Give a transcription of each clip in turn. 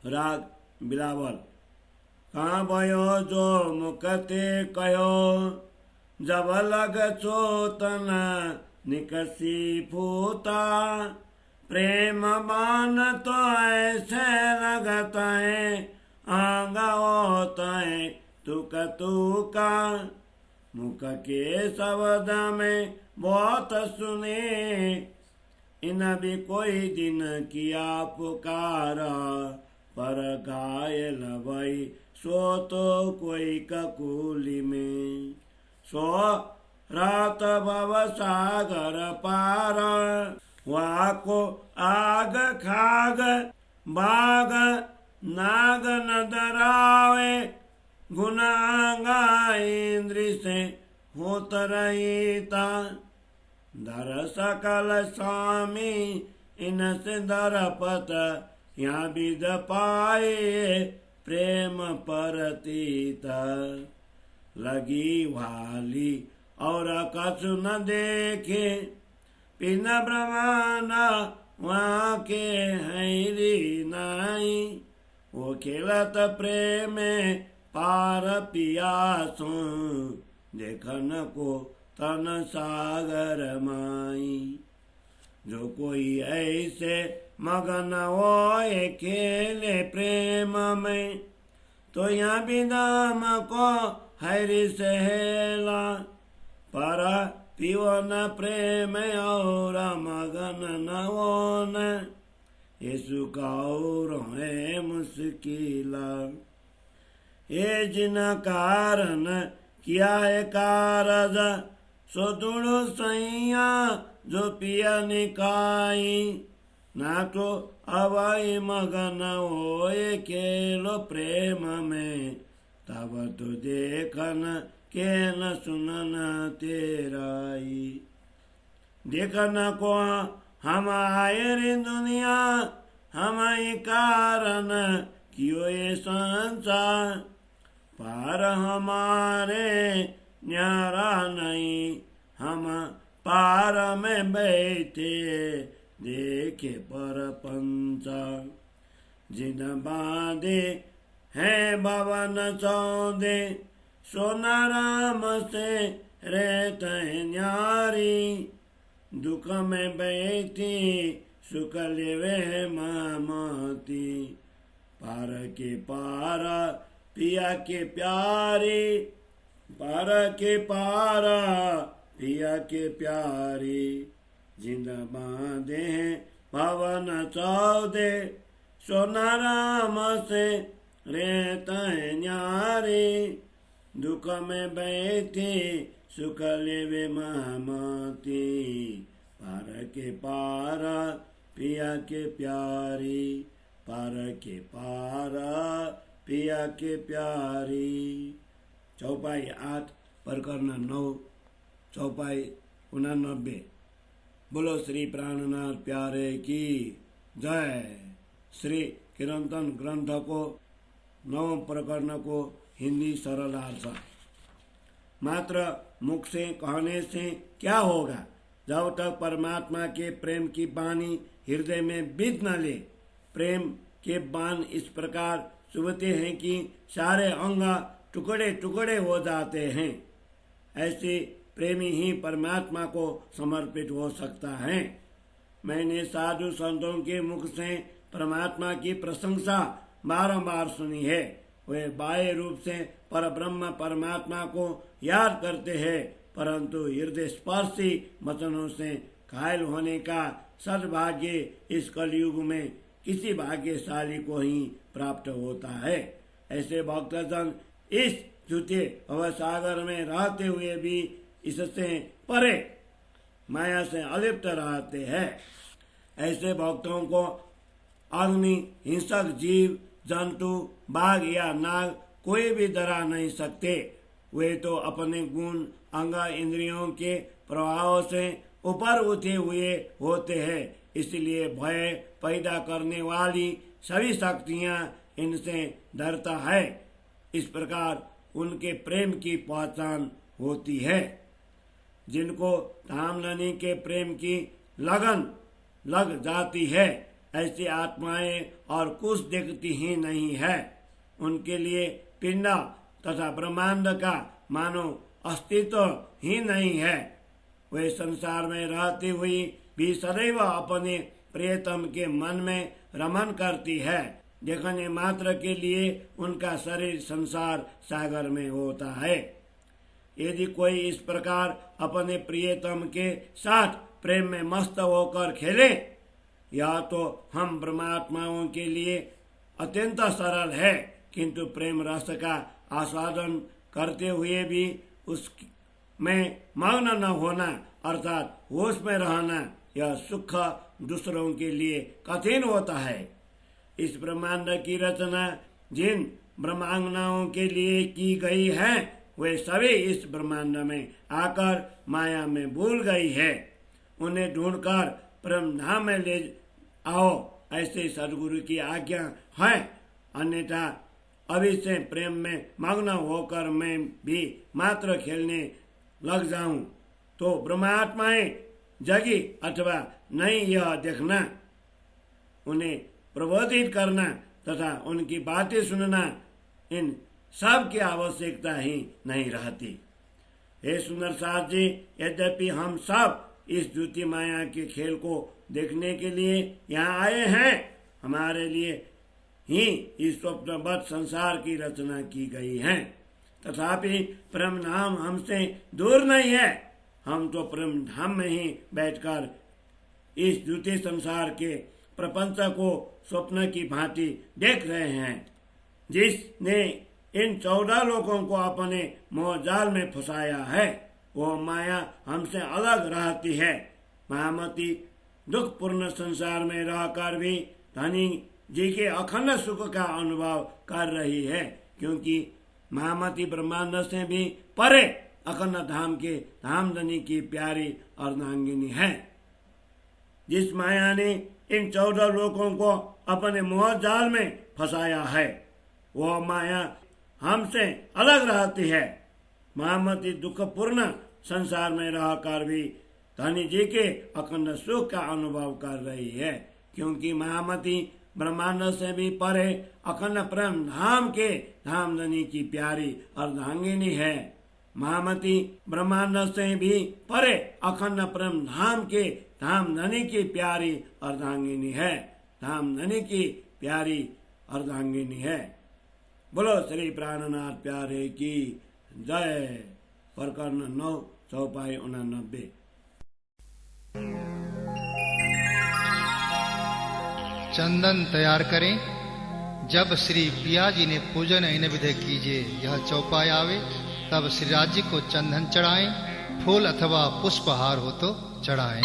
राग बिलावल। कहाँ भयो जो मुकते कहो, जब लग चोतन निकसी फूता। प्रेम बान तो ऐसे लगता है, आगा होता है तुक तुका। मुख के शब्द में बहुत सुने, इन भी कोई दिन किया पुकारा। पर घायल भई सो तो कोई ककूली में, सो रात भव सागर पार। वहाँ को आग खाग बाग नाग न डरावे, गुनागा इंद्र से होत रहीता। धर सकल स्वामी इनसे दरपत, यहाँ विद पाए प्रेम परतीता। लगी वाली और कछु न देखे, पिन ब्रह्मांड वहाँ के हैरी नाई। वो खेलत प्रेम पार पियासों, देखन को तन सागर माई। जो कोई ऐसे मगन होए खेले प्रेम में, तो यहाँ भी नाम को हरि सहेला। पर पियो न प्रेम और मगन न हो न, यीशु का और है मुश्किला। ये जिन कारण किया है कारज, सो दुणु सैया जो पिया निकाई। ना तो अवाई मगन होए खेलो प्रेम में, तब तो देखन के न सुनन तेराई। देखन को हम आए रे दुनिया, हम ही कारण कियो ये संसार। पार हमारे न्यारा नहीं, हम पार में बैठे देखे पर पंचा। जिन बांधे हैं भवन चौदे, सोना राम से रहते न्यारी। दुख में बैठी सुख लेवे मामती, पार के पार पिया के प्यारी। पार के पार पिया के प्यारी, जिंद बांधे हैं भवन चौदे, सोना राम से रहता है न्यारी। दुख में बैठे सुख लेवे मामती, पार के पार पिया के प्यारी। पार के पार पिया के प्यारी। चौपाई 8 प्रकरण 9 चौपाई 89। बोलो श्री प्राणनाथ प्यारे की जय। श्री कीर्तन ग्रंथ को 9 प्रकरण को हिंदी सरल अर्थ। मात्र मुख से कहने से क्या होगा, जब तक परमात्मा के प्रेम की बानी हृदय में बीत न ले। प्रेम के बाण इस प्रकार चुभते हैं कि सारे अंग टुकड़े टुकड़े हो जाते हैं। ऐसे प्रेमी ही परमात्मा को समर्पित हो सकता है। मैंने साधु संतों के मुख से परमात्मा की प्रशंसा बारंबार सुनी है। वे बाह्य रूप से पर ब्रह्म परमात्मा को याद करते हैं, परंतु हृदय स्पर्शी वचनों से घायल होने का सद्भाग्य इस कलयुग में किसी भाग्यशाली को ही प्राप्त होता है। ऐसे भक्तजन इस झूठे भवसागर में रहते हुए भी इससे परे माया से अलिप्त रहते हैं। ऐसे भक्तों को अग्नि, हिंसक जीव, जंतु, बाघ या नाग कोई भी डरा नहीं सकते। वे तो अपने गुण, अंग, इंद्रियों के प्रभाव से ऊपर उठे हुए होते हैं, इसलिए भय पैदा करने वाली सभी शक्तियां इनसे डरता है। इस प्रकार उनके प्रेम की पहचान होती है। जिनको धाम लेने के प्रेम की लगन लग जाती है, ऐसी आत्माएं और कुछ दिखती ही नहीं है। उनके लिए पिंड तथा ब्रह्मांड का मानो अस्तित्व ही नहीं है। वे संसार में रहती हुई भी सदैव अपने प्रियतम के मन में रमन करती है। देखने मात्र के लिए उनका शरीर संसार सागर में होता है। यदि कोई इस प्रकार अपने प्रियतम के साथ प्रेम में मस्त होकर खेले, या तो हम ब्रह्मात्माओं के लिए अत्यंत सरल है, किंतु प्रेम रस का आस्वादन करते हुए भी उसमें मग्न न होना अर्थात होश में रहना, यह सुख दूसरों के लिए कठिन होता है। इस ब्रह्मांड की रचना जिन ब्रह्मांगनाओं के लिए की गई है, वे सभी इस ब्रह्मांड में आकर माया में भूल गई है। उन्हें ढूंढकर परम धाम में ले आओ, ऐसे सदगुरु की आज्ञा है। अन्यथा अभी से प्रेम में मग्न होकर मैं भी मात्र खेलने लग जाऊं तो ब्रह्मात्माएं जगी अथवा नहीं, यह देखना, उन्हें प्रबोधित करना तथा उनकी बातें सुनना, इन सब की आवश्यकता ही नहीं रहती। हे सुंदर साथ जी, यद्यपि हम सब इस झूठी माया के खेल को देखने के लिए यहाँ आए हैं, हमारे लिए ही इस स्वप्नबद्ध संसार की रचना की गई है। तथापि परम धाम हमसे दूर नहीं है। हम तो परम धाम में ही बैठकर इस झूठे संसार के प्रपंच को स्वप्न की भांति देख रहे हैं। जिसने इन 14 लोगों को अपने मोहजाल में फंसाया है, वो माया हमसे अलग रहती है। महामती दुखपूर्ण संसार में रहकर भी धनी जी के अखंड सुख का अनुभव कर रही है, क्योंकि महामती ब्रह्मांड से भी परे अखंड धाम के धामधनी की प्यारी अर्धांगिनी है। जिस माया ने इन 14 लोगों को अपने मोहजाल में फंसाया है, वह माया हमसे अलग रहती है। महामती दुखपूर्ण संसार में रहकर भी धनी जी के अखंड सुख का अनुभव कर रही है, क्योंकि महामती ब्रह्मांड से भी परे अखंड प्रेम धाम के धामधनी की प्यारी अर्धांगिनी है। महामती ब्रह्मांड से भी परे अखंड प्रेम धाम के धामधनी की प्यारी अर्धांगिनी है। धामधनी की प्यारी अर्धांगिनी है। बोलो श्री प्राणनाथ प्यारे की जय। प्रकरण 9 चौपाई 89। चंदन तैयार करें। जब श्री पिया जी ने पूजन इन विधि कीजिए, यह चौपाई आवे, तब श्री राज्य को चंदन चढ़ाएं, फूल अथवा पुष्पहार हो तो चढ़ाएं।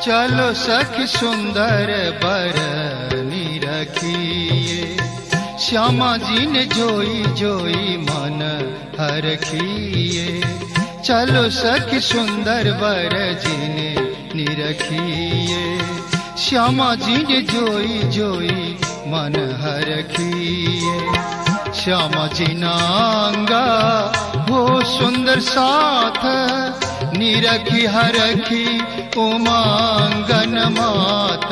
चलो सखी सुंदर बरनी रखिए, श्यामा जी ने जोई जोई मन हरखिए। चलो सखी सुंदर बर जी ने निरखिए, श्यामा जी ने जोई जोई मन हरखिए। श्यामा जी नांगा वो सुंदर साथ, निरखी हरखी उमांगन मात।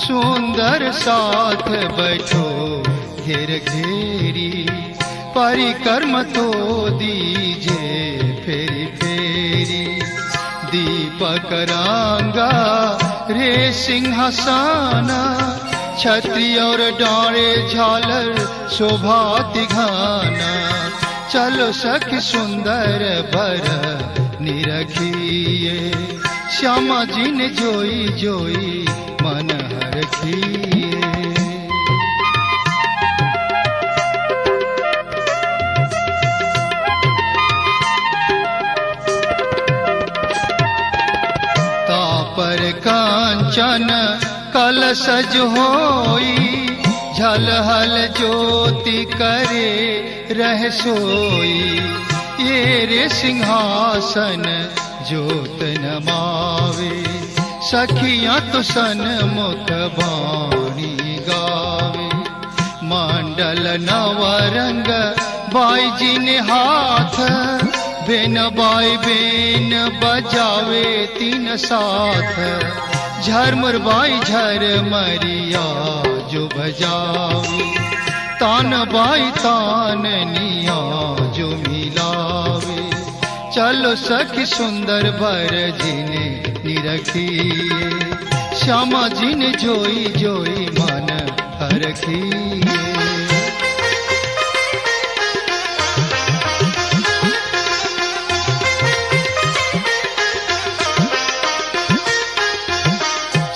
सुंदर साथ बैठो घेर घेरी, परिक्रम तो दीजे फेरी फेरी। दीपक रांगा रे सिंहासन, छत्री और डाले झालर शोभा दिघाना। चलो सखी सुंदर बर निरखिए, श्यामा जी ने जोई जोई मन हरखिए। तापर कांचन कलसज होई, झलहल ज्योति करे रह सोई। ये रे सिंहासन ज्योत नमावे, सखियां तो सन्मुख वाणी गावे। मंडल नवरंग बाई जी ने हाथ, बेन बाई बेन बजावे तीन साथ। झरमर बाई झरमरिया जो बजावे, तान बाई ताननिया जो मिलावे। चलो सखी सुंदर बर जिने निरखिए, श्यामा जी ने जोई जोई मन हरखिए।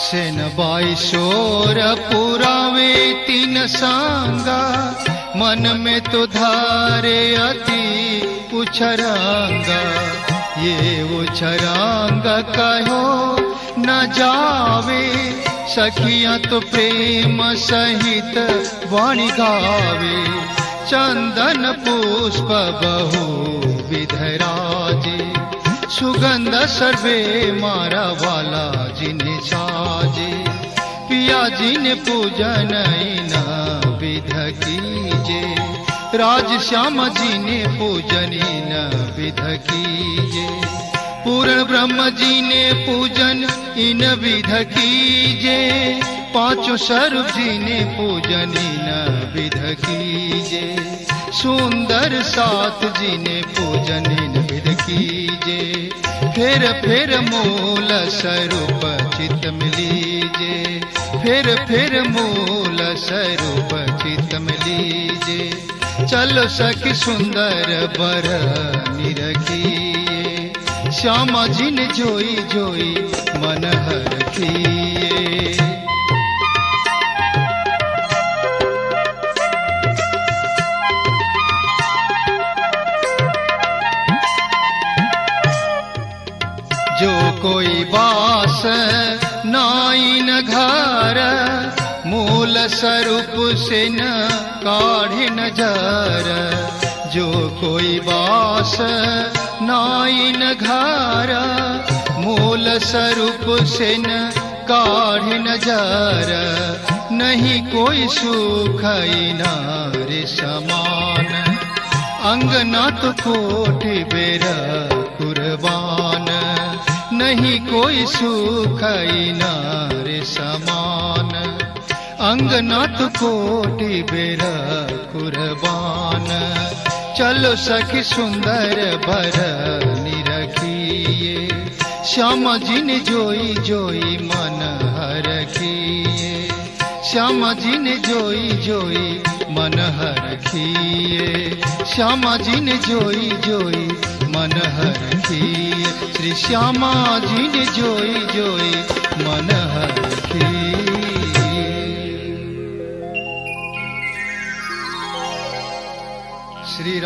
सेन बाई शोर पुरावे तीन सांगा, मन में तो धारे अति उछरांगा। ये उछरांगा कहो न जावे, सखियां तो प्रेम सहित वाणी गावे। चंदन पुष्प बहु विधराजे, सुगंध सर्वे मारा वाला जिन्हें साजे। पिया जी ने पूजन न विध कीजे, राज श्याम जी ने पूजन न विध कीजे। पूर्ण ब्रह्म जी ने पूजन इन विध कीजे, पांचों स्वरूप जी ने पूजन इन विध कीजे। सुंदर साथ जी ने पूजन इन विध कीजे। फिर फिर मूल स्वरूप चित मिलीजे, फिर मूल स्वरूप चित मिलीजे। चलो सखी सुंदर बर निरखिए, श्यामा जी ने जोई जोई मन हरखिए। जो कोई बास नाई न घर, मूल स्वरूप से न काढ़े नजर। जो कोई बास नाई न घर, मूल स्वरूप से न काढ़े नजर। नहीं कोई सुख नारे समान, अंगना तो कोटि बेरा कुर्बान। नहीं कोई सुख नारे समान, अंगना तो कोटि बेरा कुर्बान। चलो सखी सुंदर बर निरखिए, श्यामा जी ने जोई जोई मन हरखिए। श्यामा जी ने जोई जोई मन हरखिए, श्यामा जी ने जोई जोई मन हरखिए। श्री श्यामा जी ने जोई जोई मन हरखिए। श्री